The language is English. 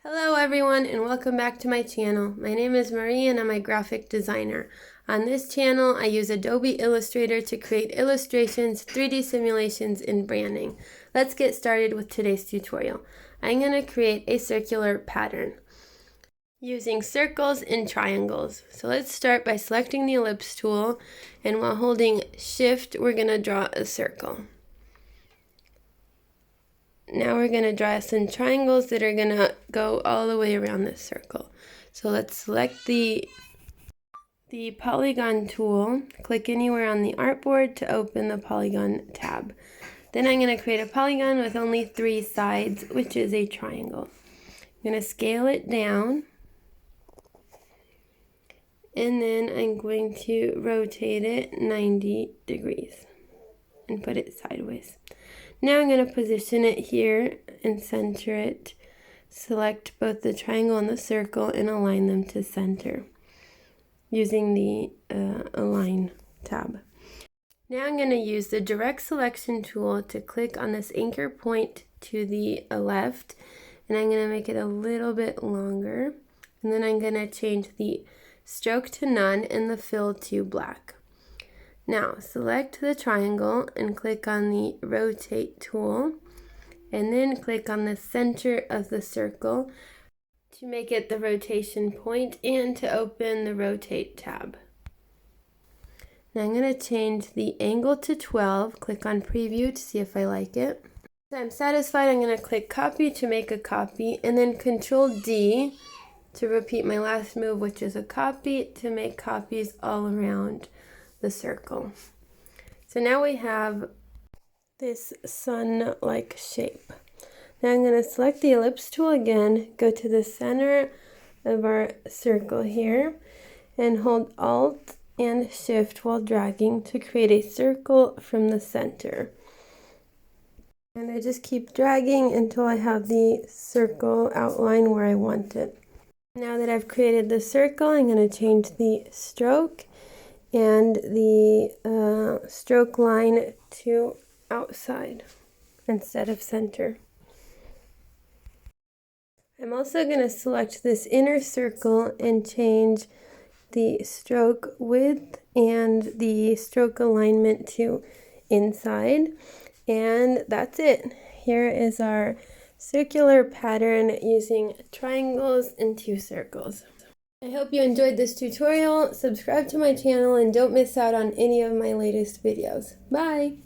Hello everyone and welcome back to my channel. My name is Marie and I'm a graphic designer. On this channel I use Adobe Illustrator to create illustrations, 3D simulations, and branding. Let's get started with today's tutorial. I'm going to create a circular pattern using circles and triangles. So let's start by selecting the ellipse tool, and while holding shift we're going to draw a circle. Now we're going to draw some triangles that are going to go all the way around this circle. So let's select the polygon tool, click anywhere on the artboard to open the polygon tab. Then I'm going to create a polygon with only 3 sides, which is a triangle. I'm going to scale it down, and then I'm going to rotate it 90 degrees and put it sideways. Now I'm going to position it here and center it. Select both the triangle and the circle and align them to center using the Align tab. Now I'm going to use the direct selection tool to click on this anchor point to the left, and I'm going to make it a little bit longer, and then I'm going to change the stroke to none and the fill to black. Now select the triangle and click on the rotate tool, and then click on the center of the circle to make it the rotation point and to open the rotate tab. Now I'm going to change the angle to 12, click on preview to see if I like it. If I'm satisfied, I'm going to click copy to make a copy, and then Control D to repeat my last move, which is a copy, to make copies all around the circle. So now we have this sun-like shape. Now I'm going to select the ellipse tool again, go to the center of our circle here, and hold Alt and Shift while dragging to create a circle from the center. And I just keep dragging until I have the circle outline where I want it. Now that I've created the circle, I'm going to change the stroke and the stroke line to outside instead of center. I'm also going to select this inner circle and change the stroke width and the stroke alignment to inside, and that's it. Here is our circular pattern using triangles and 2 circles. I hope you enjoyed this tutorial. Subscribe to my channel and don't miss out on any of my latest videos. Bye!